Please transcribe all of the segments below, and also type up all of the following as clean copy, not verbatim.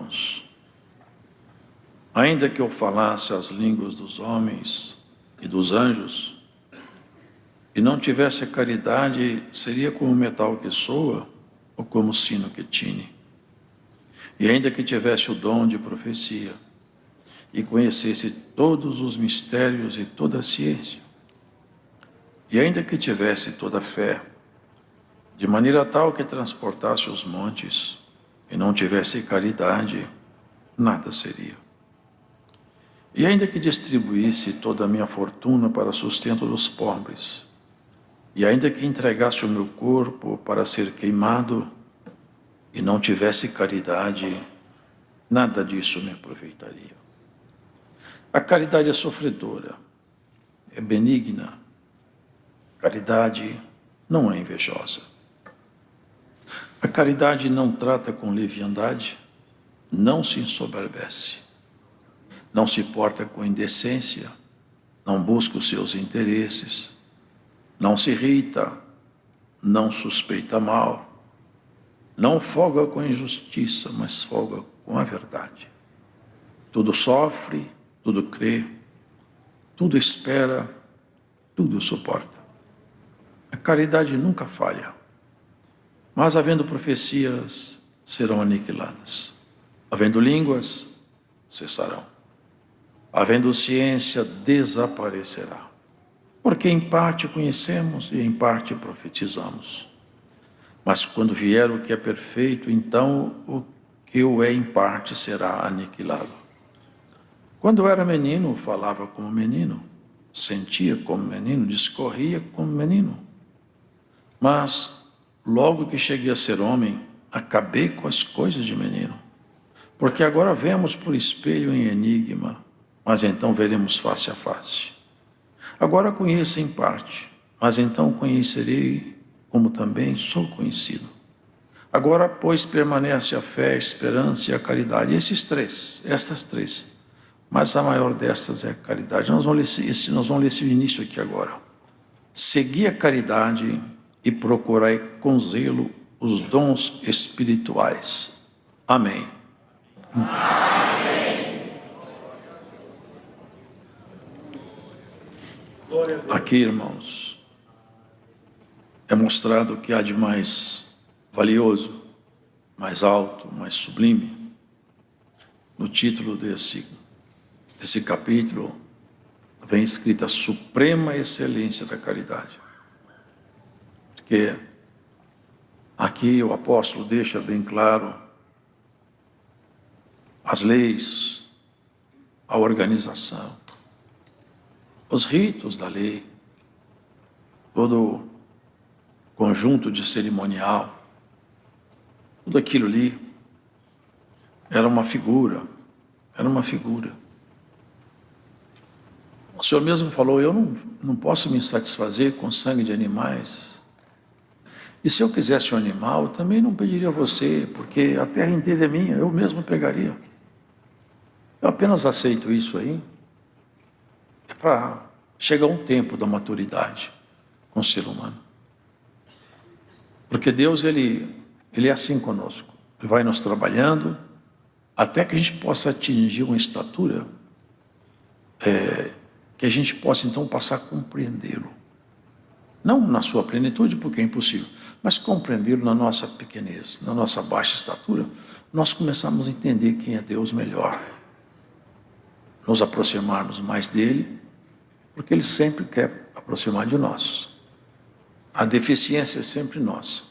irmãos, ainda que eu falasse as línguas dos homens e dos anjos, e não tivesse a caridade, seria como metal que soa, ou como sino que tine. E ainda que tivesse o dom de profecia, e conhecesse todos os mistérios e toda a ciência, e ainda que tivesse toda a fé, de maneira tal que transportasse os montes, e não tivesse caridade, nada seria. E ainda que distribuísse toda a minha fortuna para sustento dos pobres, e ainda que entregasse o meu corpo para ser queimado, e não tivesse caridade, nada disso me aproveitaria. A caridade é sofredora, é benigna. Caridade não é invejosa. A caridade não trata com leviandade, não se ensoberbece, não se porta com indecência, não busca os seus interesses, não se irrita, não suspeita mal, não folga com injustiça, mas folga com a verdade. Tudo sofre, tudo crê, tudo espera, tudo suporta. A caridade nunca falha, mas havendo profecias, serão aniquiladas. Havendo línguas, cessarão. Havendo ciência, desaparecerá. Porque em parte conhecemos e em parte profetizamos. Mas quando vier o que é perfeito, então o que o é em parte será aniquilado. Quando eu era menino, falava como menino, sentia como menino, discorria como menino. Mas, logo que cheguei a ser homem, acabei com as coisas de menino. Porque agora vemos por espelho em enigma, mas então veremos face a face. Agora conheço em parte, mas então conhecerei como também sou conhecido. Agora, pois, permanece a fé, a esperança e a caridade. Estas três. Mas a maior destas é a caridade. Nós vamos ler esse início aqui agora. Segui a caridade e procurai com zelo os dons espirituais. Amém. Amém. Aqui, irmãos, é mostrado o que há de mais valioso, mais alto, mais sublime. No título desse capítulo, vem escrita a suprema excelência da caridade. Porque aqui o apóstolo deixa bem claro as leis, a organização, os ritos da lei, todo o conjunto de cerimonial, tudo aquilo ali era uma figura. O Senhor mesmo falou, eu não posso me satisfazer com sangue de animais. E se eu quisesse um animal, eu também não pediria a você, porque a terra inteira é minha, eu mesmo pegaria. Eu apenas aceito isso aí, é para chegar um tempo da maturidade com o ser humano. Porque Deus, Ele é assim conosco. Ele vai nos trabalhando, até que a gente possa atingir uma estatura, que a gente possa então passar a compreendê-lo. Não na sua plenitude, porque é impossível, mas compreendê-lo na nossa pequenez, na nossa baixa estatura, nós começamos a entender quem é Deus melhor. Nos aproximarmos mais dele, porque ele sempre quer aproximar de nós. A deficiência é sempre nossa.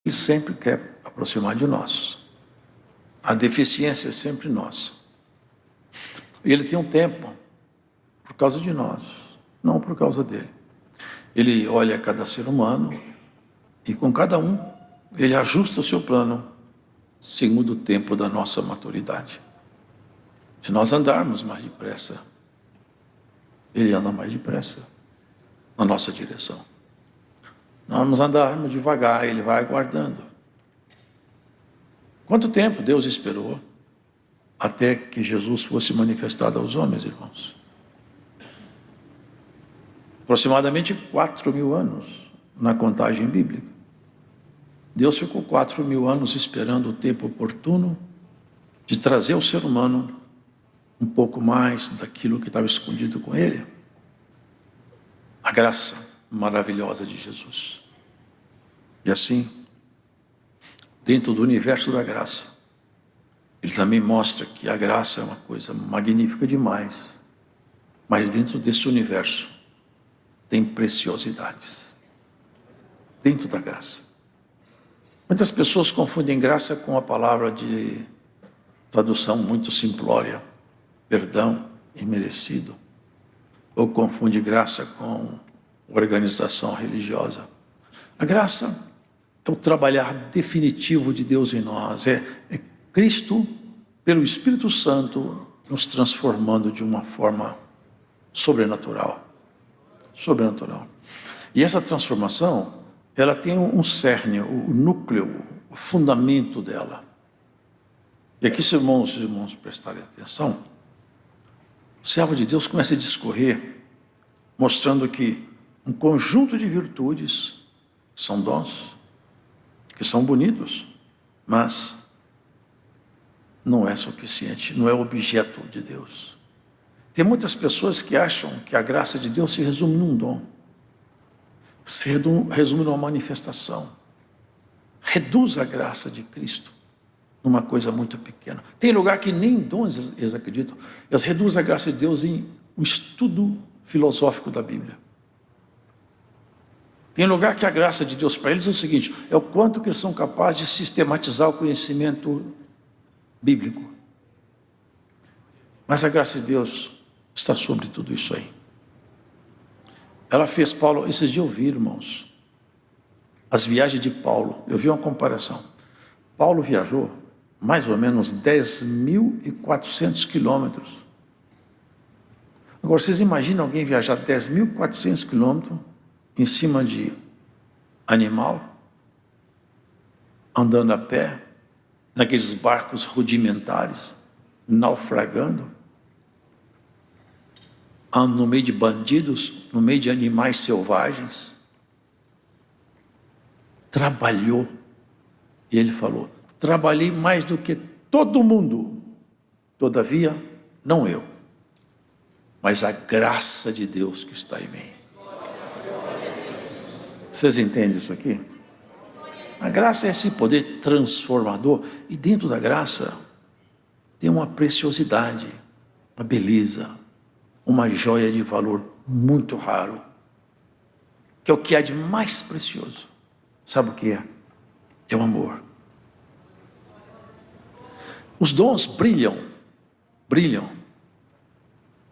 Ele sempre quer aproximar de nós. A deficiência é sempre nossa. E ele tem um tempo por causa de nós, não por causa dele. Ele olha cada ser humano e com cada um ele ajusta o seu plano segundo o tempo da nossa maturidade. Se nós andarmos mais depressa, ele anda mais depressa na nossa direção. Nós andarmos devagar, ele vai aguardando. Quanto tempo Deus esperou até que Jesus fosse manifestado aos homens, irmãos? aproximadamente 4.000 anos na contagem bíblica. Deus ficou 4.000 anos esperando o tempo oportuno de trazer ao ser humano um pouco mais daquilo que estava escondido com ele. A graça maravilhosa de Jesus. E assim, dentro do universo da graça, ele também mostra que a graça é uma coisa magnífica demais, mas dentro desse universo tem preciosidades. Dentro da graça. Muitas pessoas confundem graça com a palavra de tradução muito simplória, perdão imerecido, ou confunde graça com organização religiosa. A graça é o trabalhar definitivo de Deus em nós, é Cristo, pelo Espírito Santo, nos transformando de uma forma sobrenatural. Sobrenatural. E essa transformação, ela tem um cerne, o núcleo, o fundamento dela. E aqui, se os irmãos prestarem atenção, o servo de Deus começa a discorrer, mostrando que um conjunto de virtudes, são dons, que são bonitos, mas não é suficiente, não é objeto de Deus. Tem muitas pessoas que acham que a graça de Deus se resume num dom, se resume numa manifestação. Reduz a graça de Cristo numa coisa muito pequena. Tem lugar que nem dons eles acreditam, eles reduzem a graça de Deus em um estudo filosófico da Bíblia. Tem lugar que a graça de Deus para eles é o seguinte, é o quanto que eles são capazes de sistematizar o conhecimento bíblico. Mas a graça de Deus está sobre tudo isso aí. Ela fez Paulo, esses dias eu vi, irmãos, as viagens de Paulo, eu vi uma comparação. Paulo viajou mais ou menos 10.400 quilômetros. Agora, vocês imaginam alguém viajar 10.400 quilômetros em cima de animal, andando a pé, naqueles barcos rudimentares, naufragando, no meio de bandidos, no meio de animais selvagens. Trabalhou, e ele falou, trabalhei mais do que todo mundo, todavia, não eu, mas a graça de Deus que está em mim. Vocês entendem isso aqui? A graça é esse poder transformador, e dentro da graça tem uma preciosidade, uma beleza, uma joia de valor muito raro, que é o que há de mais precioso. Sabe o que é? É o amor. Os dons brilham.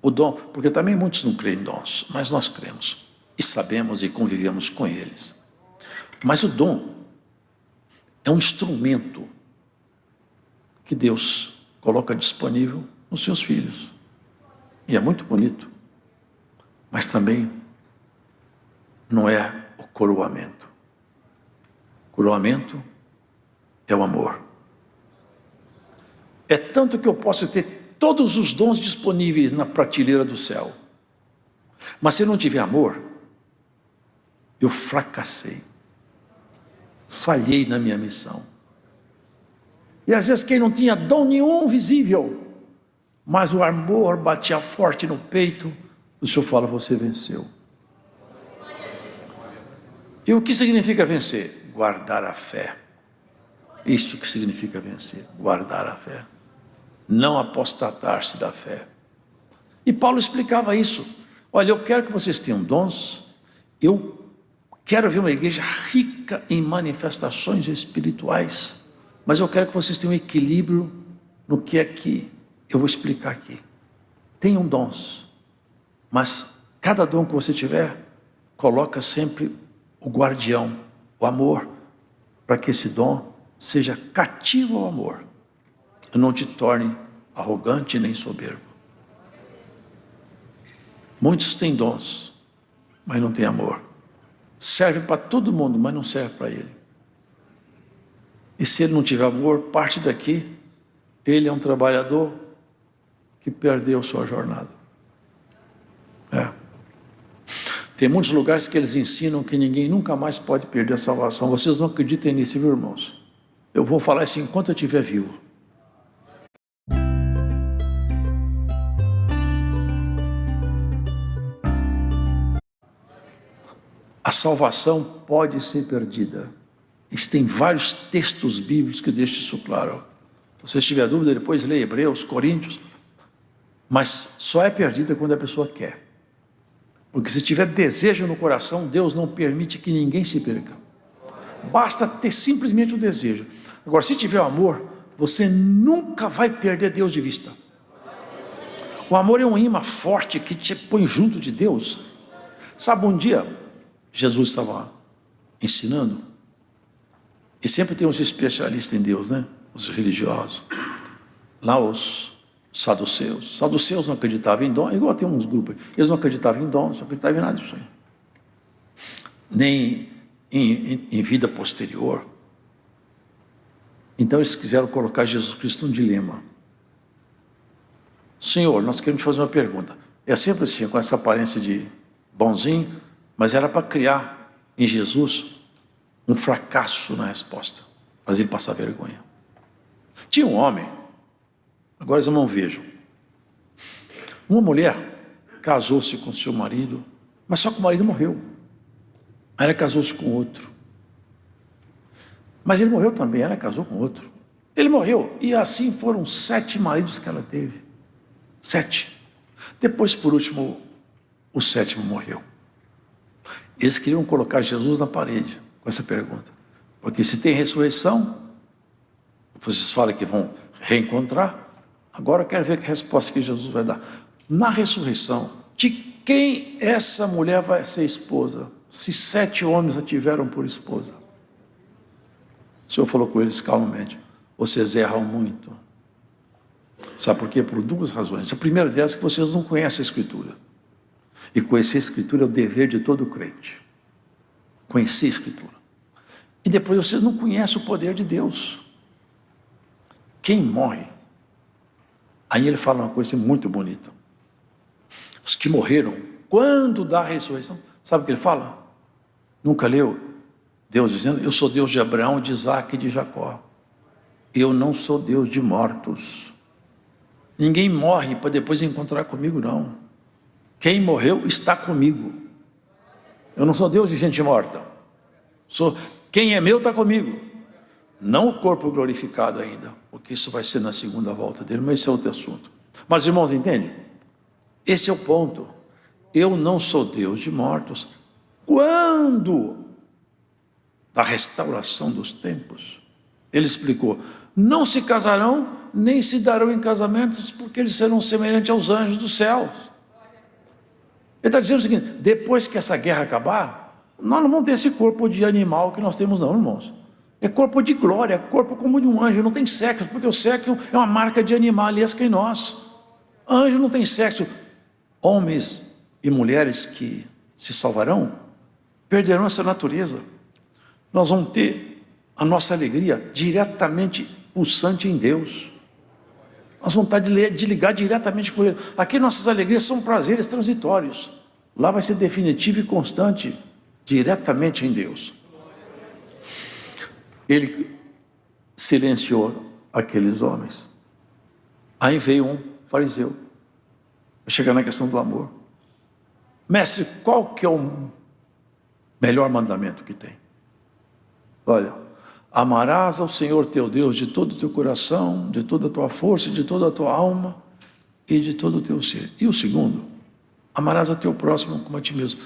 O dom, porque também muitos não creem em dons, mas nós cremos, e sabemos e convivemos com eles. Mas o dom é um instrumento que Deus coloca disponível nos seus filhos. E é muito bonito, mas também não é o coroamento. O coroamento é o amor. É tanto que eu posso ter todos os dons disponíveis na prateleira do céu, mas se não tiver amor, eu fracassei, falhei na minha missão. E às vezes quem não tinha dom nenhum visível, mas o amor batia forte no peito, o Senhor fala, você venceu. E o que significa vencer? Guardar a fé. Isso que significa vencer, guardar a fé. Não apostatar-se da fé. E Paulo explicava isso. Olha, eu quero que vocês tenham dons, eu quero ver uma igreja rica em manifestações espirituais, mas eu quero que vocês tenham equilíbrio no que é que eu vou explicar aqui. Tenham dons, mas cada dom que você tiver, coloca sempre o guardião, o amor, para que esse dom seja cativo ao amor, e não te torne arrogante nem soberbo. Muitos têm dons, mas não têm amor. Serve para todo mundo, mas não serve para ele. E se ele não tiver amor, parte daqui, ele é um trabalhador que perdeu sua jornada. Tem muitos lugares que eles ensinam que ninguém nunca mais pode perder a salvação. Vocês não acreditem nisso, viu, irmãos? Eu vou falar isso enquanto eu estiver vivo. A salvação pode ser perdida. Existem vários textos bíblicos que deixam isso claro. Se você tiver dúvida, depois leia Hebreus, Coríntios. Mas só é perdida quando a pessoa quer. Porque se tiver desejo no coração, Deus não permite que ninguém se perca. Basta ter simplesmente o desejo. Agora, se tiver amor, você nunca vai perder Deus de vista. O amor é um imã forte que te põe junto de Deus. Sabe, um dia, Jesus estava ensinando, e sempre tem uns especialistas em Deus, né? Os religiosos. Lá os saduceus. Saduceus não acreditavam em dom, igual tem uns grupos. Eles não acreditavam em dom, não acreditavam em nada disso aí. Nem em vida posterior. Então eles quiseram colocar Jesus Cristo num dilema. Senhor, nós queremos te fazer uma pergunta. É sempre assim, com essa aparência de bonzinho, mas era para criar em Jesus um fracasso na resposta, fazer ele passar vergonha. Tinha um homem, agora eles não vejam, uma mulher casou-se com seu marido, mas só que o marido morreu. Aí ela casou-se com outro. Mas ele morreu também, ela casou com outro. Ele morreu, e assim foram 7 maridos que ela teve. 7. Depois, por último, o 7º morreu. Eles queriam colocar Jesus na parede com essa pergunta. Porque se tem ressurreição, vocês falam que vão reencontrar, agora eu quero ver que resposta que Jesus vai dar. Na ressurreição, de quem essa mulher vai ser esposa? Se 7 homens a tiveram por esposa. O Senhor falou com eles calmamente: vocês erram muito. Sabe por quê? Por 2 razões. A primeira delas é que vocês não conhecem a Escritura. E conhecer a Escritura é o dever de todo crente. Conhecer a Escritura. E depois vocês não conhecem o poder de Deus. Quem morre? Aí ele fala uma coisa muito bonita. Os que morreram, quando dá a ressurreição, sabe o que ele fala? Nunca leu? Deus dizendo: eu sou Deus de Abraão, de Isaac e de Jacó. Eu não sou Deus de mortos. Ninguém morre para depois encontrar comigo, não. Quem morreu está comigo. Eu não sou Deus de gente morta. Quem é meu está comigo. Não o corpo glorificado ainda, porque isso vai ser na segunda volta dele, mas esse é outro assunto. Mas, irmãos, entende? Esse é o ponto. Eu não sou Deus de mortos. Quando da restauração dos tempos, ele explicou: não se casarão, nem se darão em casamentos, porque eles serão semelhantes aos anjos dos céus. Ele está dizendo o seguinte: depois que essa guerra acabar, nós não vamos ter esse corpo de animal que nós temos não, irmãos. É corpo de glória, é corpo como de um anjo, não tem sexo, porque o sexo é uma marca de animalesca em nós. Anjo não tem sexo. Homens e mulheres que se salvarão, perderão essa natureza. Nós vamos ter a nossa alegria diretamente pulsante em Deus. Nós vamos estar de ligar diretamente com Ele. Aqui nossas alegrias são prazeres transitórios. Lá vai ser definitivo e constante, diretamente em Deus. Ele silenciou aqueles homens. Aí veio um fariseu, chegar na questão do amor. Mestre, qual que é o melhor mandamento que tem? Olha: amarás ao Senhor teu Deus de todo o teu coração, de toda a tua força, de toda a tua alma e de todo o teu ser. E o segundo: amarás a teu próximo como a ti mesmo.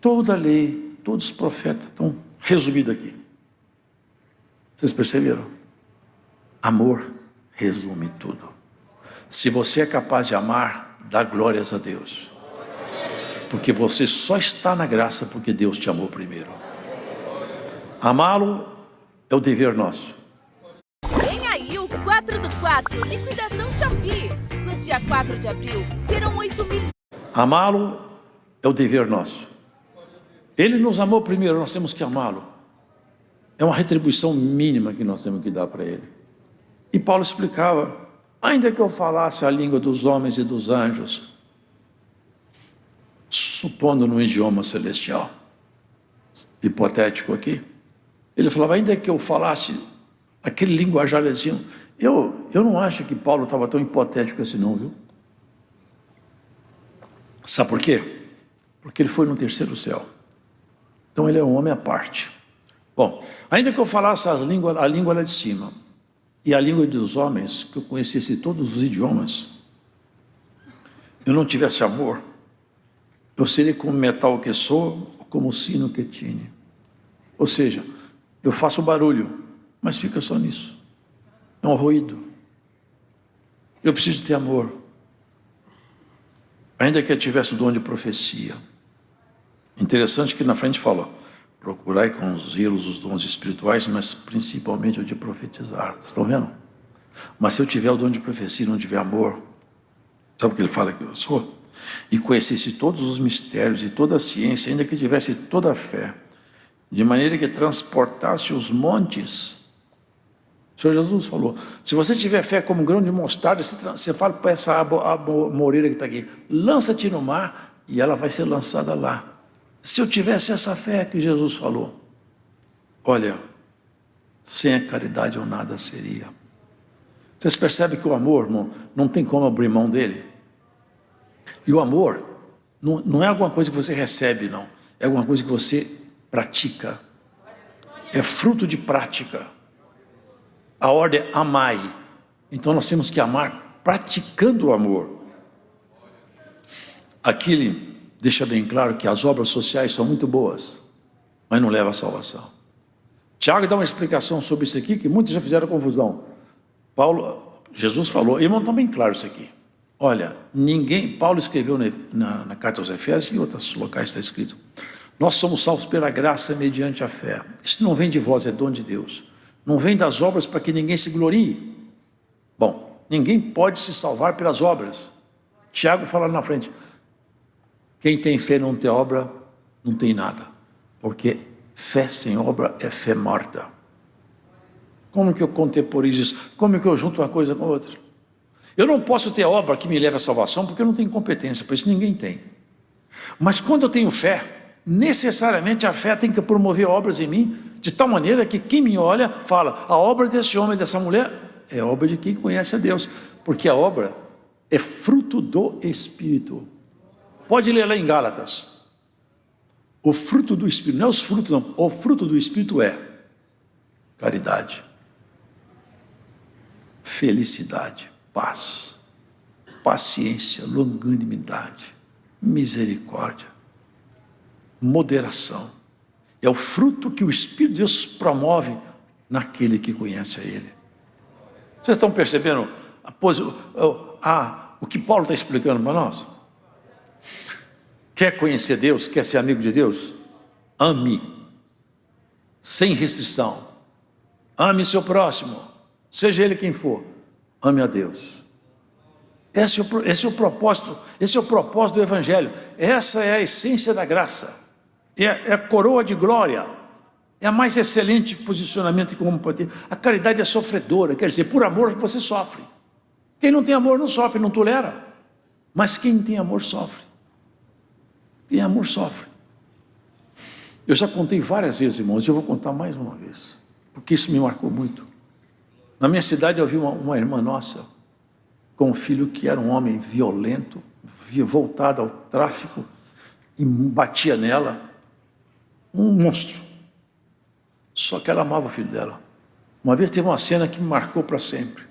Toda a lei, todos os profetas estão resumidos aqui. Vocês perceberam? Amor resume tudo. Se você é capaz de amar, dá glórias a Deus. Porque você só está na graça porque Deus te amou primeiro. Amá-lo é o dever nosso. Vem aí o 4 do 4, liquidação Shopee. No dia 4 de abril, serão 8 mil. Amá-lo é o dever nosso. Ele nos amou primeiro, nós temos que amá-lo. É uma retribuição mínima que nós temos que dar para ele. E Paulo explicava: ainda que eu falasse a língua dos homens e dos anjos, supondo num idioma celestial, hipotético aqui, ele falava, ainda que eu falasse aquele linguajarzinho, eu não acho que Paulo estava tão hipotético assim não, viu? Sabe por quê? Porque ele foi no terceiro céu. Então ele é um homem à parte. Bom, ainda que eu falasse a língua lá de cima e a língua dos homens, que eu conhecesse todos os idiomas, eu não tivesse amor, eu seria como metal que sou, ou como sino que tine. Ou seja, eu faço barulho, mas fica só nisso. É um ruído. Eu preciso ter amor. Ainda que eu tivesse o dom de profecia. Interessante que na frente fala, procurai com zelos os dons espirituais, mas principalmente o de profetizar. Vocês estão vendo? Mas se eu tiver o dom de profecia e não tiver amor, sabe o que ele fala que eu sou? E conhecesse todos os mistérios e toda a ciência, ainda que tivesse toda a fé, de maneira que transportasse os montes. O Senhor Jesus falou, se você tiver fé como um grão de mostarda, você fala para essa moreira que está aqui, lança-te no mar e ela vai ser lançada lá. Se eu tivesse essa fé que Jesus falou, olha, sem a caridade eu nada seria. Vocês percebem que o amor não tem como abrir mão dele? E o amor não é alguma coisa que você recebe, não. É alguma coisa que você pratica. É fruto de prática. A ordem é amai. Então nós temos que amar praticando o amor. Aqui ele deixa bem claro que as obras sociais são muito boas, mas não levam à salvação. Tiago dá uma explicação sobre isso aqui, que muitos já fizeram confusão. Jesus falou, irmão, está bem claro isso aqui. Olha, Paulo escreveu na carta aos Efésios e em outros locais está escrito, nós somos salvos pela graça mediante a fé. Isso não vem de vós, é dom de Deus. Não vem das obras para que ninguém se glorie. Bom, ninguém pode se salvar pelas obras. Tiago fala na frente, quem tem fé e não tem obra, não tem nada. Porque fé sem obra é fé morta. Como que eu contemporizo isso? Como que eu junto uma coisa com a outra? Eu não posso ter obra que me leve à salvação, porque eu não tenho competência, por isso ninguém tem. Mas quando eu tenho fé, necessariamente a fé tem que promover obras em mim, de tal maneira que quem me olha, fala, a obra desse homem, dessa mulher, é obra de quem conhece a Deus. Porque a obra é fruto do Espírito. Pode ler lá em Gálatas. O fruto do Espírito, não é os frutos não, o fruto do Espírito é caridade, felicidade, paz, paciência, longanimidade, misericórdia, moderação. É o fruto que o Espírito de Deus promove naquele que conhece a Ele. Vocês estão percebendo o que Paulo está explicando para nós? Quer conhecer Deus? Quer ser amigo de Deus? Ame, sem restrição. Ame seu próximo, seja ele quem for. Ame a Deus. Esse é o propósito do Evangelho. Essa é a essência da graça. É a coroa de glória. É a mais excelente posicionamento como pode ter. A caridade é sofredora, quer dizer, por amor você sofre. Quem não tem amor não sofre, não tolera. Mas quem tem amor sofre. Quem amor sofre. Eu já contei várias vezes, irmãos, eu vou contar mais uma vez, porque isso me marcou muito. Na minha cidade eu vi uma irmã nossa, com um filho que era um homem violento, voltado ao tráfico, e batia nela, um monstro. Só que ela amava o filho dela. Uma vez teve uma cena que me marcou para sempre.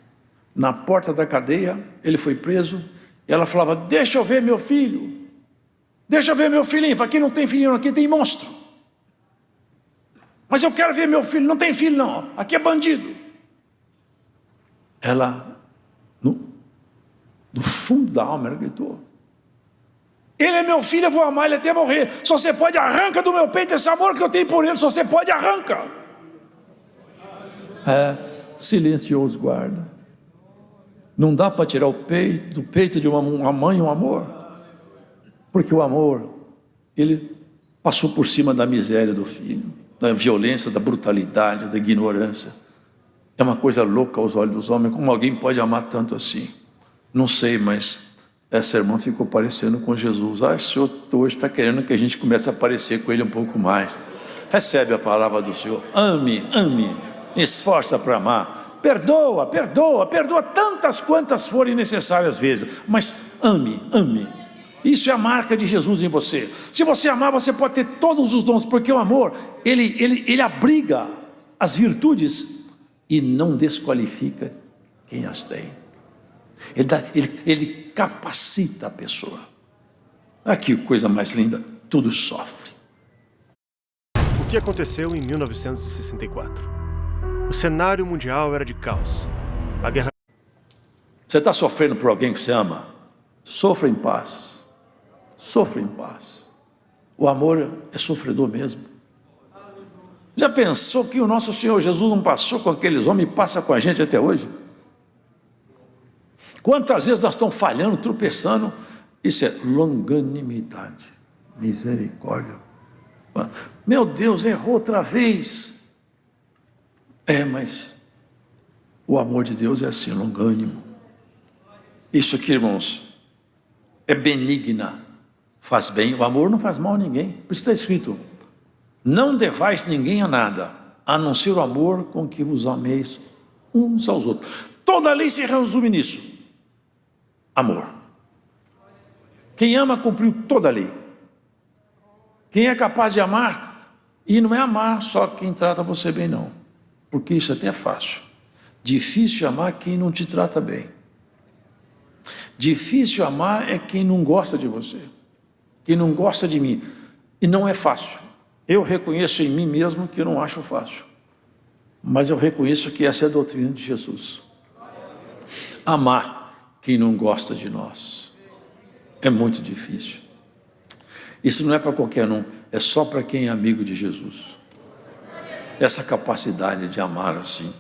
Na porta da cadeia, ele foi preso, e ela falava, deixa eu ver meu filho, deixa eu ver meu filhinho. Aqui não tem filhinho, aqui tem monstro. Mas eu quero ver meu filho, não tem filho não, aqui é bandido. Ela, do fundo da alma, ela gritou, ele é meu filho, eu vou amar ele até morrer. Só você pode, arranca do meu peito esse amor que eu tenho por ele, só você pode, arranca. Silencioso guarda. Não dá para tirar do peito de uma mãe um amor, porque o amor, ele passou por cima da miséria do filho, da violência, da brutalidade, da ignorância. É uma coisa louca aos olhos dos homens. Como alguém pode amar tanto assim? Não sei, mas essa irmã ficou parecendo com Jesus. O Senhor hoje está querendo que a gente comece a parecer com Ele um pouco mais. Recebe a palavra do Senhor. Ame, ame, esforça para amar. Perdoa, perdoa, perdoa tantas quantas forem necessárias vezes. Mas ame, ame. Isso é a marca de Jesus em você. Se você amar, você pode ter todos os dons, porque o amor, ele abriga as virtudes e não desqualifica quem as tem. Ele capacita a pessoa. Aqui, coisa mais linda, tudo sofre. O que aconteceu em 1964? O cenário mundial era de caos. A guerra... Você está sofrendo por alguém que você ama? Sofra em paz. Sofra em paz. O amor é sofredor mesmo. Já pensou que o nosso Senhor Jesus não passou com aqueles homens e passa com a gente até hoje? Quantas vezes nós estamos falhando, tropeçando? Isso é longanimidade, misericórdia. Meu Deus, errou outra vez. Mas o amor de Deus é assim, longânimo. Isso aqui, irmãos, é benigna, faz bem. O amor não faz mal a ninguém. Por isso está escrito: não devais ninguém a nada, a não ser o amor com que vos ameis uns aos outros. Toda a lei se resume nisso. Amor. Quem ama cumpriu toda a lei. Quem é capaz de amar, e não é amar só quem trata você bem, não, porque isso até é fácil. Difícil amar quem não te trata bem. Difícil amar é quem não gosta de você, quem não gosta de mim, e não é fácil. Eu reconheço em mim mesmo que eu não acho fácil, mas eu reconheço que essa é a doutrina de Jesus. Amar quem não gosta de nós é muito difícil. Isso não é para qualquer um, é só para quem é amigo de Jesus. Essa capacidade de amar assim,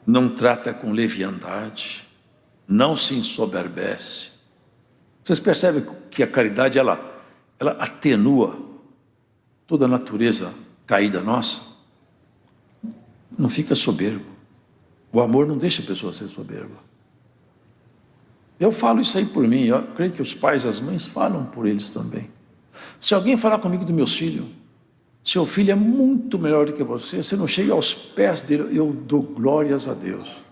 não trata com leviandade, não se ensoberbece. Vocês percebem que a caridade ela atenua toda a natureza caída nossa? Não fica soberbo. O amor não deixa a pessoa ser soberba. Eu falo isso aí por mim, eu creio que os pais e as mães falam por eles também. Se alguém falar comigo do meu filho, seu filho é muito melhor do que você não chega aos pés dele, eu dou glórias a Deus.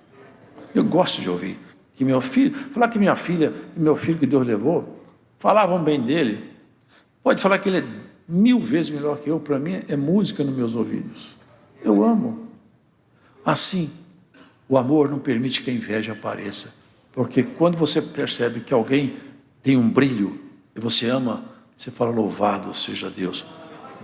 Eu gosto de ouvir que meu filho, falar que minha filha e meu filho que Deus levou, falavam bem dele. Pode falar que ele é 1000 vezes melhor que eu, para mim é música nos meus ouvidos. Eu amo. Assim, o amor não permite que a inveja apareça. Porque quando você percebe que alguém tem um brilho e você ama, você fala: louvado seja Deus.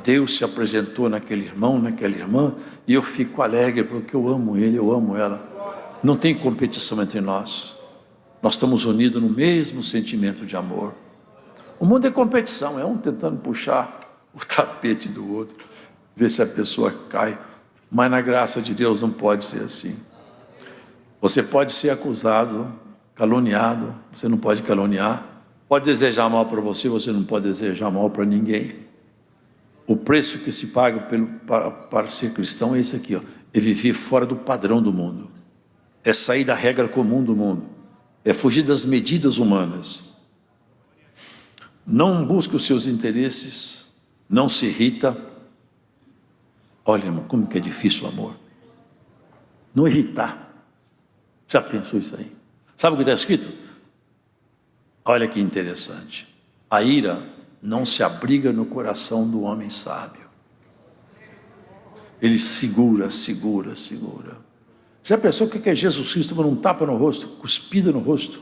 Deus se apresentou naquele irmão, naquela irmã, e eu fico alegre porque eu amo ele, eu amo ela. Não tem competição entre nós. Nós estamos unidos no mesmo sentimento de amor. O mundo é competição, é um tentando puxar o tapete do outro, ver se a pessoa cai. Mas na graça de Deus não pode ser assim. Você pode ser acusado, caluniado, você não pode caluniar. Pode desejar mal para você, você não pode desejar mal para ninguém. O preço que se paga para ser cristão é esse aqui, é viver fora do padrão do mundo, é sair da regra comum do mundo, é fugir das medidas humanas. Não busca os seus interesses, não se irrita. Olha, irmão, como que é difícil o amor. Não irritar. Já pensou isso aí? Sabe o que está escrito? Olha que interessante. A ira não se abriga no coração do homem sábio. Ele segura. Já pensou o que é Jesus Cristo tomando um tapa no rosto, cuspida no rosto?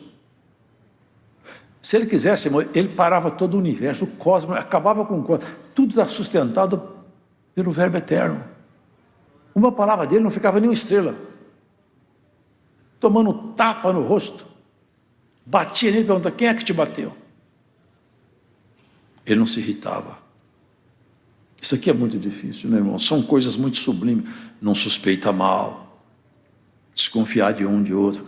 Se ele quisesse, ele parava todo o universo, o cosmos, acabava com o cosmos. Tudo está sustentado pelo Verbo eterno. Uma palavra dele não ficava nem uma estrela. Tomando um tapa no rosto, batia nele e perguntava: quem é que te bateu? Ele não se irritava. Isso aqui é muito difícil, né, irmão? São coisas muito sublimes. Não suspeita mal, desconfiar de um de outro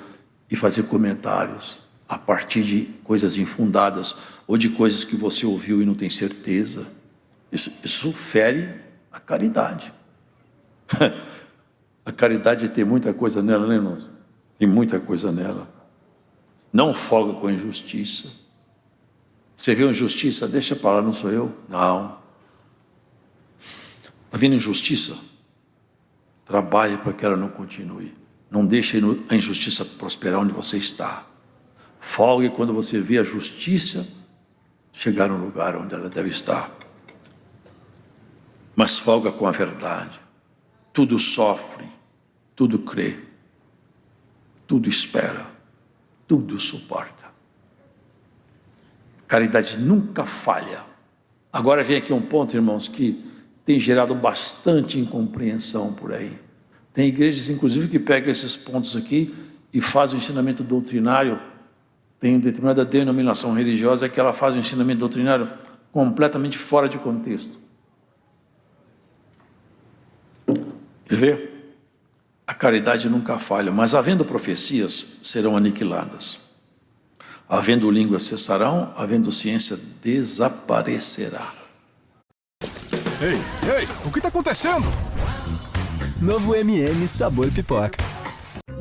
e fazer comentários a partir de coisas infundadas ou de coisas que você ouviu e não tem certeza. Isso fere a caridade. A caridade tem muita coisa nela, né, irmãos? Tem muita coisa nela. Não folga com injustiça. Você vê injustiça, deixa para lá, não sou eu. Não. Está vendo injustiça? Trabalhe para que ela não continue. Não deixe a injustiça prosperar onde você está. Folgue quando você vê a justiça chegar no lugar onde ela deve estar. Mas folga com a verdade. Tudo sofre, tudo crê, tudo espera, tudo suporta. Caridade nunca falha. Agora vem aqui um ponto, irmãos, que tem gerado bastante incompreensão por aí. Tem igrejas, inclusive, que pegam esses pontos aqui e fazem o ensinamento doutrinário. Tem determinada denominação religiosa que ela faz o ensinamento doutrinário completamente fora de contexto. Quer ver? A caridade nunca falha, mas havendo profecias, serão aniquiladas. Havendo línguas cessarão, havendo ciência desaparecerá. Ei, o que está acontecendo? Novo MM sabor pipoca.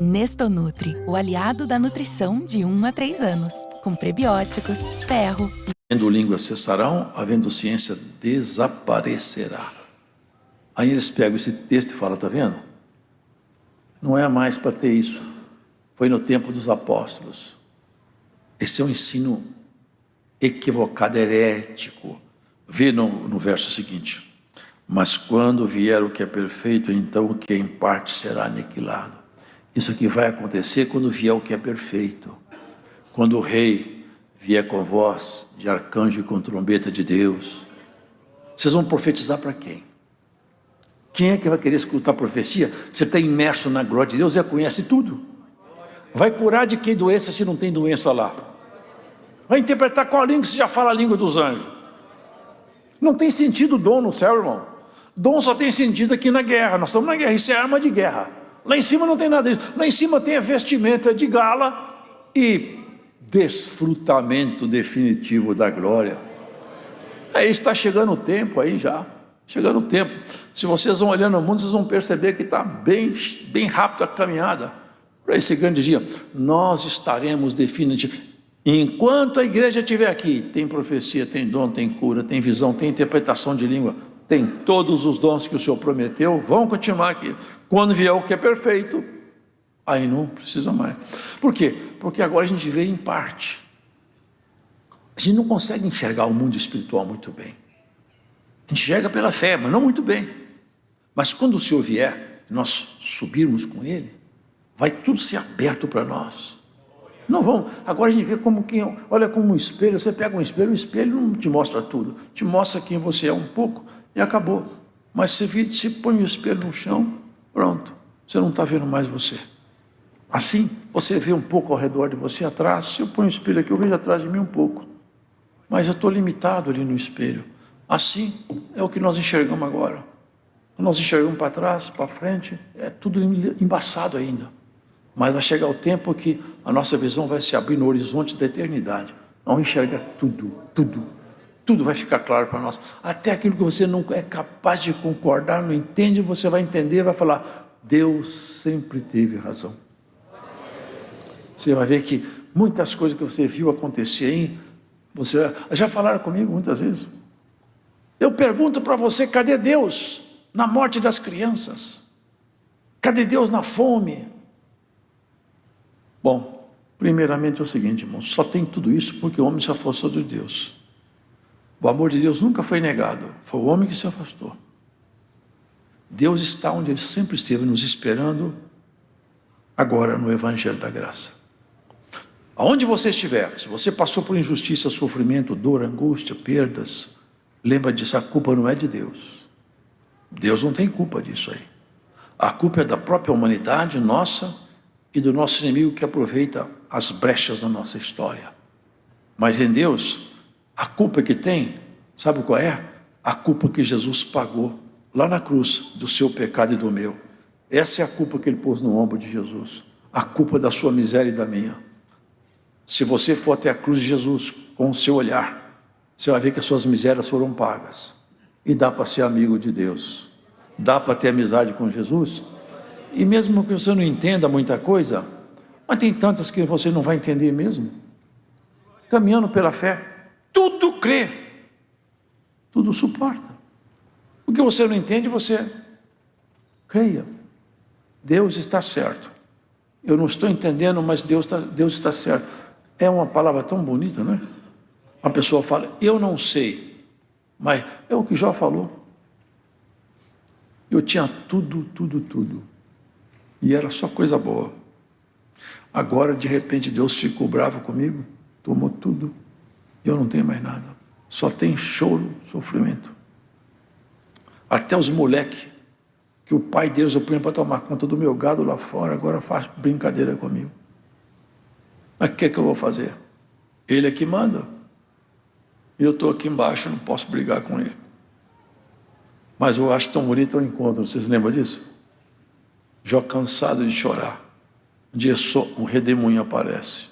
Nestonutri, o aliado da nutrição de 1 a 3 anos. Com prebióticos, ferro. Havendo línguas cessarão, havendo ciência desaparecerá. Aí eles pegam esse texto e falam, tá vendo? Não é mais para ter isso. Foi no tempo dos apóstolos. Esse é um ensino equivocado, herético. Vê no verso seguinte. Mas quando vier o que é perfeito, então o que é em parte será aniquilado. Isso que vai acontecer quando vier o que é perfeito. Quando o rei vier com voz de arcanjo e com trombeta de Deus. Vocês vão profetizar para quem? Quem é que vai querer escutar a profecia? Você está imerso na glória de Deus e já conhece tudo. Vai curar de que doença se não tem doença lá? Vai interpretar qual língua se já fala a língua dos anjos? Não tem sentido dom no céu, irmão. Dom só tem sentido aqui na guerra. Nós estamos na guerra, isso é arma de guerra. Lá em cima não tem nada disso. Lá em cima tem a vestimenta de gala e desfrutamento definitivo da glória. Aí está chegando o tempo aí já. Chegando o tempo. Se vocês vão olhando o mundo, vocês vão perceber que está bem rápido a caminhada para esse grande dia. Nós estaremos definitivamente. Enquanto a igreja estiver aqui, tem profecia, tem dom, tem cura, tem visão, tem interpretação de língua, tem todos os dons que o Senhor prometeu, vão continuar aqui. Quando vier o que é perfeito, aí não precisa mais. Por quê? Porque agora a gente vê em parte. A gente não consegue enxergar o mundo espiritual muito bem. A gente enxerga pela fé, mas não muito bem. Mas quando o Senhor vier, nós subirmos com Ele, vai tudo ser aberto para nós. Não vão. Agora a gente vê como quem olha como um espelho. Você pega um espelho, o espelho não te mostra tudo, te mostra quem você é um pouco e acabou. Mas você põe o espelho no chão, pronto, você não está vendo mais você. Assim, você vê um pouco ao redor de você atrás. Se eu ponho o espelho aqui, eu vejo atrás de mim um pouco, mas eu estou limitado ali no espelho. Assim é o que nós enxergamos agora. Nós enxergamos para trás, para frente, é tudo embaçado ainda. Mas vai chegar o tempo que a nossa visão vai se abrir no horizonte da eternidade. Vamos enxergar tudo vai ficar claro para nós. Até aquilo que você não é capaz de concordar, não entende, você vai entender, vai falar, Deus sempre teve razão. Você vai ver que muitas coisas que você viu acontecer aí, já falaram comigo muitas vezes. Eu pergunto para você, cadê Deus na morte das crianças? Cadê Deus na fome? Bom, primeiramente é o seguinte, irmãos, só tem tudo isso porque o homem se afastou de Deus. O amor de Deus nunca foi negado, foi o homem que se afastou. Deus está onde Ele sempre esteve, nos esperando, agora no Evangelho da Graça. Aonde você estiver, se você passou por injustiça, sofrimento, dor, angústia, perdas, lembra disso, a culpa não é de Deus. Deus não tem culpa disso aí. A culpa é da própria humanidade nossa e do nosso inimigo que aproveita as brechas da nossa história. Mas em Deus, a culpa que tem, sabe qual é? A culpa que Jesus pagou lá na cruz do seu pecado e do meu. Essa é a culpa que Ele pôs no ombro de Jesus. A culpa da sua miséria e da minha. Se você for até a cruz de Jesus com o seu olhar, você vai ver que as suas misérias foram pagas. E dá para ser amigo de Deus. Dá para ter amizade com Jesus. E mesmo que você não entenda muita coisa, Mas tem tantas que você não vai entender mesmo. Caminhando pela fé, tudo crê, tudo suporta. O que você não entende, você creia. Deus está certo. Eu não estou entendendo, mas Deus está certo. É uma palavra tão bonita, não é? Uma pessoa fala, eu não sei, mas é o que Jó falou. Eu tinha tudo. E era só coisa boa. Agora, de repente, Deus ficou bravo comigo, tomou tudo. E eu não tenho mais nada. Só tem choro, sofrimento. Até os moleques, que o pai deles eu ponho para tomar conta do meu gado lá fora, agora faz brincadeira comigo. Mas o que eu vou fazer? Ele é que manda. E eu estou aqui embaixo, não posso brigar com ele. Mas eu acho tão bonito o encontro, vocês lembram disso? Jó cansado de chorar. Um dia só um redemoinho aparece.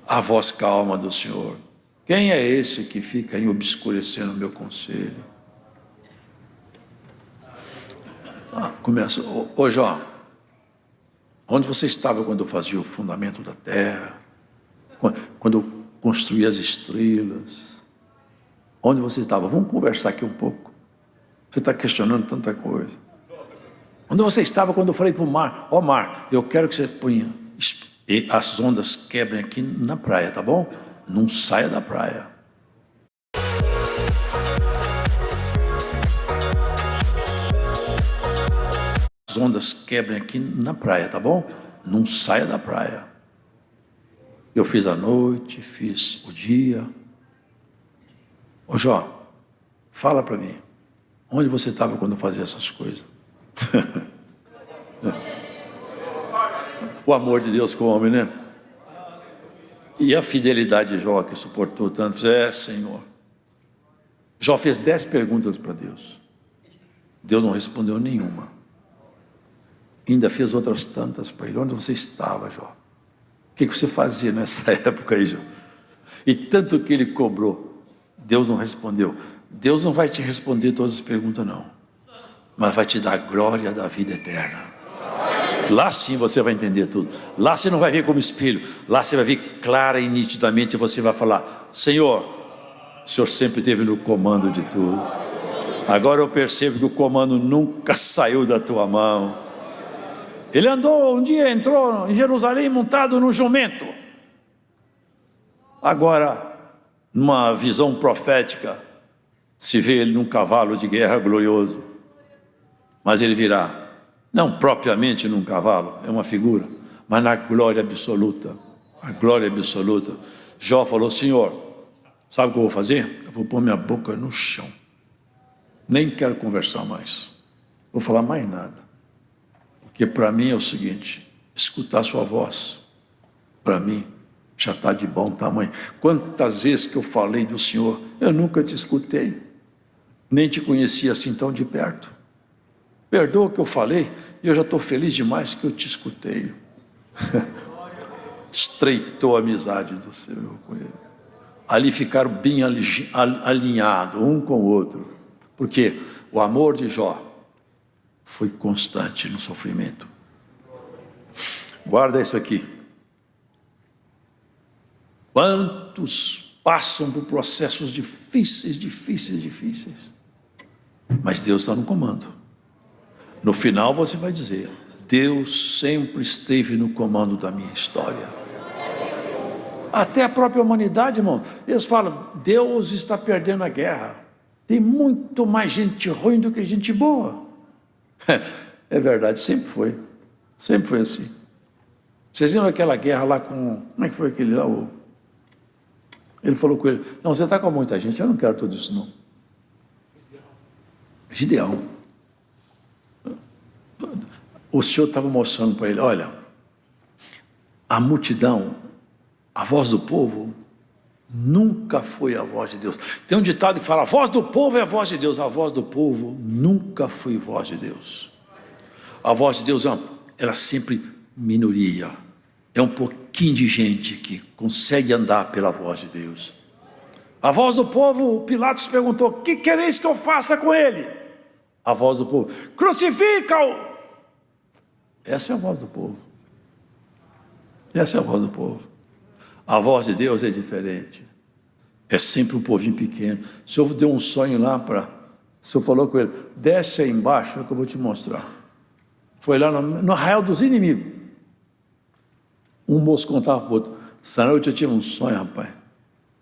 A voz calma do Senhor. Quem é esse que fica aí obscurecendo o meu conselho? Começa. Ô Jó, onde você estava quando eu fazia o fundamento da terra? Quando eu construía as estrelas? Onde você estava? Vamos conversar aqui um pouco. Você está questionando tanta coisa. Onde você estava quando eu falei para o mar? Ó mar, eu quero que você ponha e as ondas quebrem aqui na praia, tá bom? Não saia da praia. As ondas quebrem aqui na praia, tá bom? Não saia da praia. Eu fiz a noite, fiz o dia. Ô Jó, fala para mim, onde você estava quando eu fazia essas coisas? O amor de Deus com o homem, né? E a fidelidade de Jó, que suportou tanto. Senhor. Jó fez 10 perguntas para Deus. Deus não respondeu nenhuma. Ainda fez outras tantas para ele. Onde você estava, Jó? O que você fazia nessa época aí, Jó? E tanto que ele cobrou, Deus não respondeu. Deus não vai te responder todas as perguntas, não. Mas vai te dar a glória da vida eterna. Lá sim você vai entender tudo. Lá você não vai ver como espelho. Lá você vai ver clara e nitidamente. E você vai falar, Senhor, o Senhor sempre esteve no comando de tudo. Agora eu percebo que o comando nunca saiu da tua mão. Ele andou, um dia entrou em Jerusalém montado num jumento. Agora, numa visão profética, se vê ele num cavalo de guerra glorioso. Mas ele virá, não propriamente num cavalo, é uma figura, mas na glória absoluta. A glória absoluta. Jó falou, Senhor, sabe o que eu vou fazer? Eu vou pôr minha boca no chão. Nem quero conversar mais. Vou falar mais nada. Porque para mim é o seguinte, escutar sua voz, para mim, já está de bom tamanho. Quantas vezes que eu falei do Senhor, eu nunca te escutei, nem te conhecia assim tão de perto. Perdoa o que eu falei, e eu já estou feliz demais que eu te escutei. Estreitou a amizade do Senhor com ele. Ali ficaram bem alinhados, um com o outro. Porque o amor de Jó foi constante no sofrimento. Guarda isso aqui. Quantos passam por processos difíceis, mas Deus está no comando. No final você vai dizer, Deus sempre esteve no comando da minha história. Até a própria humanidade, irmão, eles falam, Deus está perdendo a guerra. Tem muito mais gente ruim do que gente boa. É verdade, sempre foi assim. Vocês lembram aquela guerra lá com, como é que foi aquele lá? Ele falou com ele, não, você está com muita gente, eu não quero tudo isso não. Gideão. O Senhor estava mostrando para ele, olha, a multidão, a voz do povo, nunca foi a voz de Deus. Tem um ditado que fala, a voz do povo é a voz de Deus. A voz do povo nunca foi voz de Deus. A voz de Deus, ela sempre minoria. É um pouquinho de gente que consegue andar pela voz de Deus. A voz do povo, Pilatos perguntou, o que quereis que eu faça com ele? A voz do povo, crucifica-o! Essa é a voz do povo. Essa é a voz do povo. A voz de Deus é diferente. É sempre um povinho pequeno. O Senhor deu um sonho lá para... O Senhor falou com ele, desce aí embaixo, é que eu vou te mostrar. Foi lá no arraial dos inimigos. Um moço contava para o outro, essa noite eu tive um sonho, rapaz.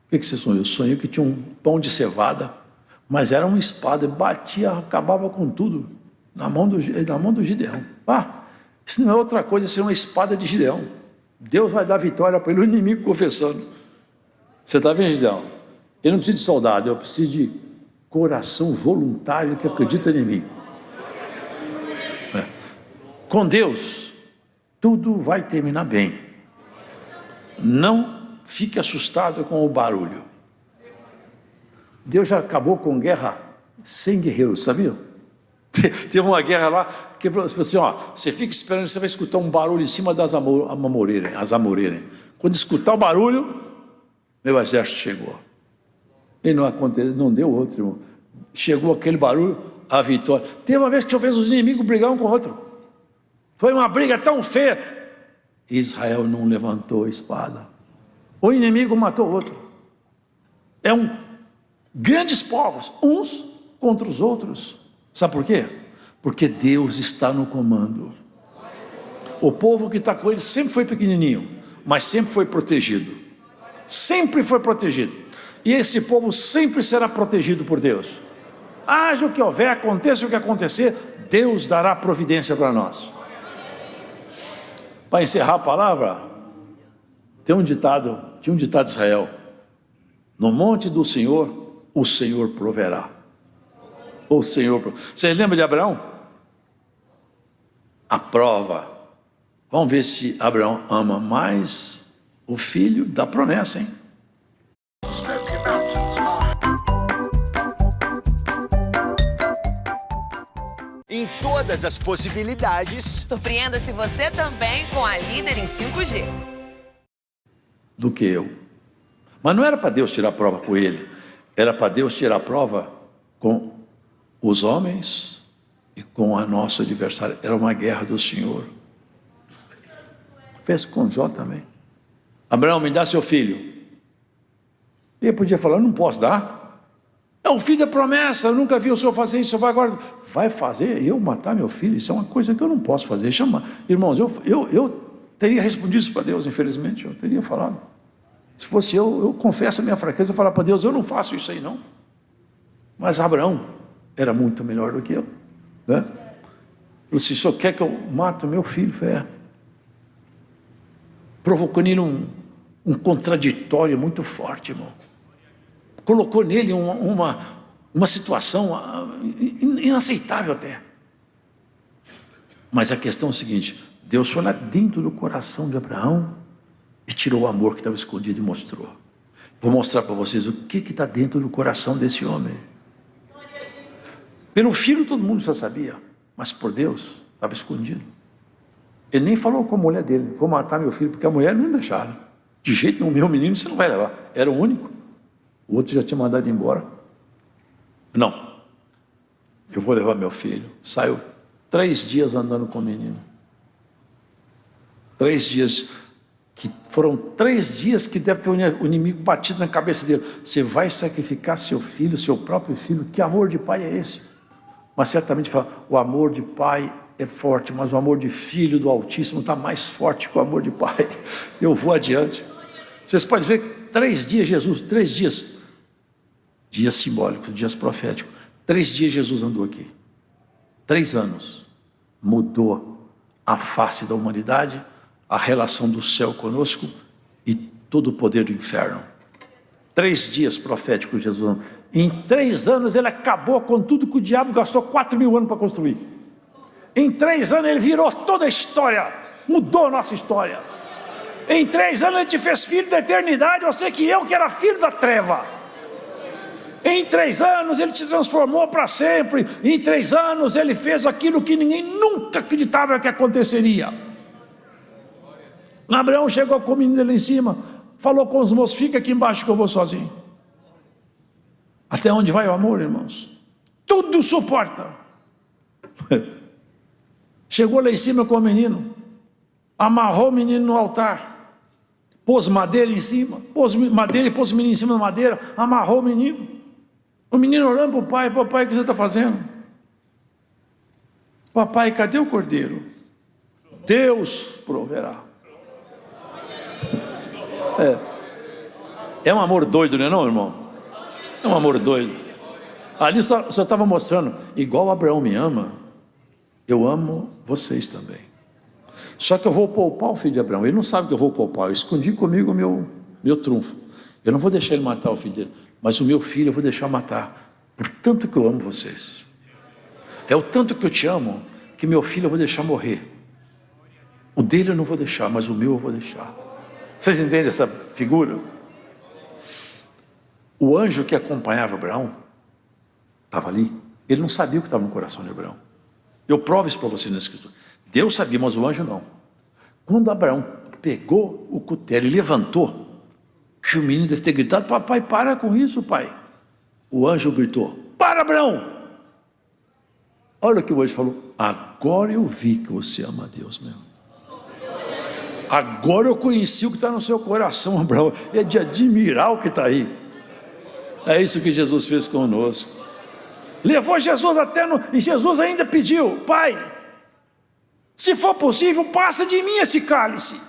O que você sonhou? Eu sonhei que tinha um pão de cevada, mas era uma espada, batia, acabava com tudo, na mão do Gideão. Isso não é outra coisa, isso é uma espada de Gideão. Deus vai dar vitória para ele, o inimigo confessando. Você está vendo, Gideão? Eu não preciso de soldado, eu preciso de coração voluntário que acredita em mim. Com Deus, tudo vai terminar bem. Não fique assustado com o barulho. Deus já acabou com guerra sem guerreiros, sabia? Teve uma guerra lá que falou assim, você fica esperando, você vai escutar um barulho em cima das amoreiras. Quando escutar o barulho, meu exército chegou. E não aconteceu, não deu outro, irmão. Chegou aquele barulho, a vitória. Teve uma vez que eu vejo os inimigos brigar um com o outro. Foi uma briga tão feia. Israel não levantou a espada. O inimigo matou o outro. Grandes povos, uns contra os outros. Sabe por quê? Porque Deus está no comando. O povo que está com ele sempre foi pequenininho, mas sempre foi protegido. Sempre foi protegido. E esse povo sempre será protegido por Deus. Haja o que houver, aconteça o que acontecer, Deus dará providência para nós. Para encerrar a palavra, tinha um ditado de Israel: no monte do Senhor, o Senhor proverá. O Senhor. Vocês lembram de Abraão? A prova. Vamos ver se Abraão ama mais o filho da promessa, hein? Em todas as possibilidades. Surpreenda-se você também com a líder em 5G. Do que eu. Mas não era para Deus tirar a prova com ele. Era para Deus tirar a prova com os homens e com a nossa adversária. Era uma guerra do Senhor. Fez com Jó também. Abraão, me dá seu filho. Ele podia falar, não posso dar. É o filho da promessa, eu nunca vi o senhor fazer isso, agora vai fazer eu matar meu filho? Isso é uma coisa que eu não posso fazer. Irmãos, eu teria respondido isso para Deus, infelizmente, eu teria falado. Se fosse eu confesso a minha fraqueza, eu falar para Deus, eu não faço isso aí não. Mas Abraão era muito melhor do que eu, né? Falou assim, o senhor quer que eu mate meu filho? Provocou nele um contraditório muito forte, irmão. Colocou nele uma situação inaceitável até. Mas a questão é o seguinte, Deus foi lá dentro do coração de Abraão e tirou o amor que estava escondido e mostrou. Vou mostrar para vocês o que está dentro do coração desse homem. Pelo filho todo mundo já sabia, mas por Deus estava escondido. Ele nem falou com a mulher dele, vou matar meu filho, porque a mulher não deixaram. De jeito nenhum, meu menino você não vai levar. Era o único. O outro já tinha mandado embora. Não, eu vou levar meu filho. Saiu 3 dias andando com o menino. 3 dias, foram 3 dias que deve ter o inimigo batido na cabeça dele. Você vai sacrificar seu filho, seu próprio filho? Que amor de pai é esse? Mas certamente fala, o amor de pai é forte, mas o amor de filho do Altíssimo está mais forte que o amor de pai. Eu vou adiante. Vocês podem ver que 3 dias Jesus, 3 dias, dias simbólicos, dias proféticos, 3 dias Jesus andou aqui, 3 anos, mudou a face da humanidade, a relação do céu conosco e todo o poder do inferno. 3 dias proféticos Jesus andou. Em 3 anos ele acabou com tudo que o diabo gastou 4.000 anos para construir. Em 3 anos ele virou toda a história, mudou a nossa história. Em 3 anos ele te fez filho da eternidade, você que era filho da treva. Em 3 anos ele te transformou para sempre. Em 3 anos ele fez aquilo que ninguém nunca acreditava que aconteceria. Abraão chegou com o menino lá em cima, falou com os moços, fica aqui embaixo que eu vou sozinho. Até onde vai o amor, irmãos? Tudo suporta. Chegou lá em cima com o menino, amarrou o menino no altar, pôs madeira em cima, pôs madeira e pôs o menino em cima da madeira, amarrou o menino. O menino orando para o pai: papai, o que você está fazendo? Papai, cadê o cordeiro? Deus proverá. É um amor doido, não é não, irmão? É um amor doido. Ali só estava mostrando, igual Abraão me ama, eu amo vocês também. Só que eu vou poupar o filho de Abraão. Ele não sabe que eu vou poupar. Eu escondi comigo o meu trunfo. Eu não vou deixar ele matar o filho dele, mas o meu filho eu vou deixar matar. Por tanto que eu amo vocês. É o tanto que eu te amo, que meu filho eu vou deixar morrer. O dele eu não vou deixar, mas o meu eu vou deixar. Vocês entendem essa figura? O anjo que acompanhava Abraão estava ali. Ele não sabia o que estava no coração de Abraão. Eu provo isso para você na escritura. Deus sabia, mas o anjo não. Quando Abraão pegou o cutelo e levantou, que o menino deve ter gritado: papai, para com isso, pai. O anjo gritou: para, Abraão. Olha o que o anjo falou: agora eu vi que você ama a Deus mesmo. Agora eu conheci o que está no seu coração, Abraão. É de admirar o que está aí. É isso que Jesus fez conosco. Levou Jesus até e Jesus ainda pediu: pai, se for possível, passa de mim esse cálice.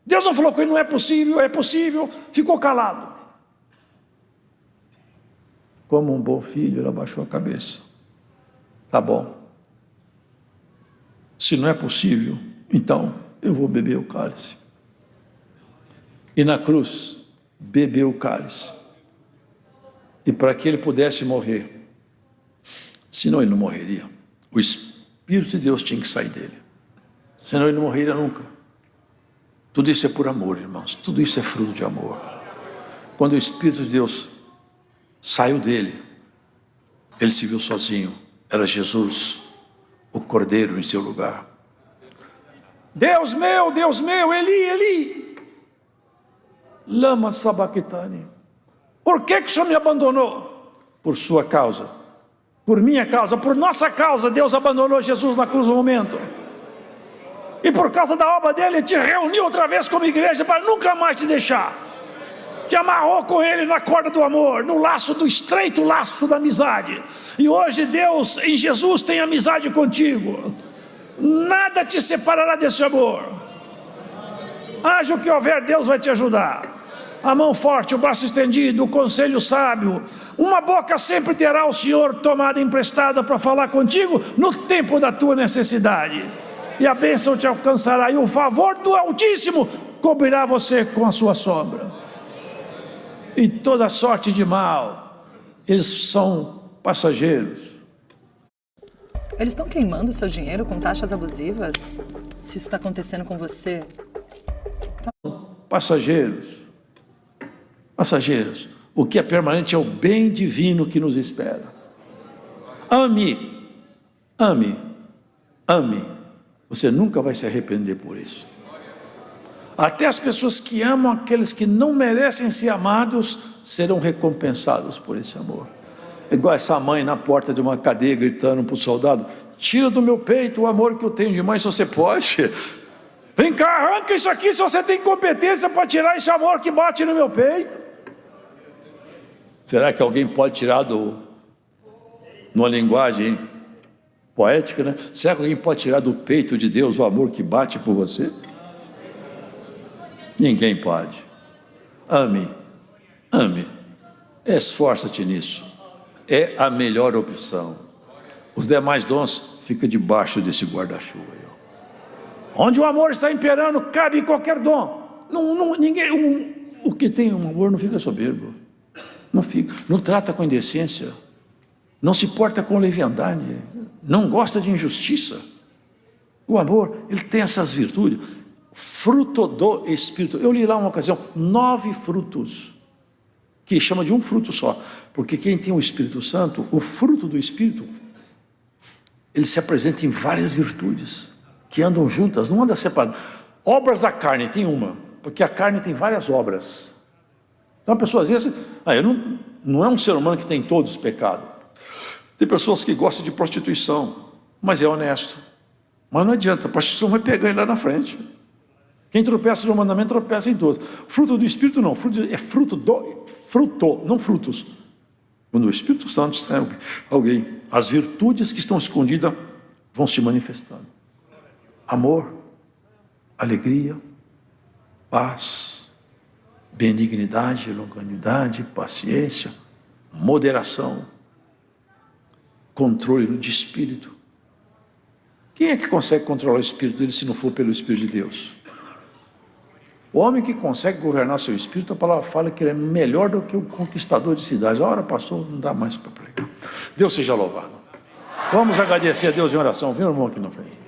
Deus não falou com ele: não é possível, é possível. Ficou calado. Como um bom filho, ele abaixou a cabeça. Tá bom. Se não é possível, então eu vou beber o cálice. E na cruz, bebeu o cálice. E para que ele pudesse morrer, senão ele não morreria. O Espírito de Deus tinha que sair dele. Senão ele não morreria nunca. Tudo isso é por amor, irmãos. Tudo isso é fruto de amor. Quando o Espírito de Deus saiu dele, ele se viu sozinho. Era Jesus, o Cordeiro em seu lugar. Deus meu, Eli, Eli, lama sabachthani. Por que o Senhor me abandonou? Por sua causa, por minha causa, por nossa causa. Deus abandonou Jesus na cruz no momento. E por causa da obra dele, ele te reuniu outra vez como igreja para nunca mais te deixar. Te amarrou com ele na corda do amor, no laço do estreito laço da amizade. E hoje Deus em Jesus tem amizade contigo. Nada te separará desse amor. Haja o que houver, Deus vai te ajudar. A mão forte, o braço estendido, o conselho sábio. Uma boca sempre terá o Senhor tomada emprestada para falar contigo no tempo da tua necessidade. E a bênção te alcançará, e o favor do Altíssimo cobrirá você com a sua sombra. E toda sorte de mal, eles são passageiros. Eles estão queimando o seu dinheiro com taxas abusivas? Se isso está acontecendo com você... Passageiros. Passageiros. O que é permanente é o bem divino que nos espera. Ame, ame, ame. Você nunca vai se arrepender por isso. Até as pessoas que amam aqueles que não merecem ser amados serão recompensados por esse amor. Igual essa mãe na porta de uma cadeia gritando para o soldado: tira do meu peito o amor que eu tenho de mãe, se você pode. Vem cá, arranca isso aqui se você tem competência para tirar esse amor que bate no meu peito. Será que alguém pode tirar numa linguagem poética, né? Será que alguém pode tirar do peito de Deus o amor que bate por você? Ninguém pode. Ame, ame, esforça-te nisso. É a melhor opção. Os demais dons ficam debaixo desse guarda-chuva. Onde o amor está imperando, cabe qualquer dom. O que tem um amor não fica soberbo. Não fica. Não trata com indecência. Não se porta com leviandade. Não gosta de injustiça. O amor, ele tem essas virtudes. Fruto do Espírito. Eu li lá uma ocasião 9 frutos, que chama de um fruto só, porque quem tem o Espírito Santo, o fruto do Espírito, ele se apresenta em várias virtudes, que andam juntas, não anda separado. Obras da carne tem uma, porque a carne tem várias obras. Então a pessoa às vezes, não é um ser humano que tem todos os pecados. Tem pessoas que gostam de prostituição, mas é honesto. Mas não adianta, a prostituição vai pegar ele lá na frente. Quem tropeça no mandamento, tropeça em todos. Fruto do Espírito não, é fruto, não frutos. Quando o Espírito Santo está em alguém, as virtudes que estão escondidas vão se manifestando. Amor, alegria, paz, benignidade, longanimidade, paciência, moderação, controle de espírito. Quem é que consegue controlar o espírito dele se não for pelo Espírito de Deus? O homem que consegue governar seu espírito, a palavra fala que ele é melhor do que o conquistador de cidades. A hora passou, não dá mais para pregar. Deus seja louvado. Vamos agradecer a Deus em oração. Vem, irmão, aqui na frente.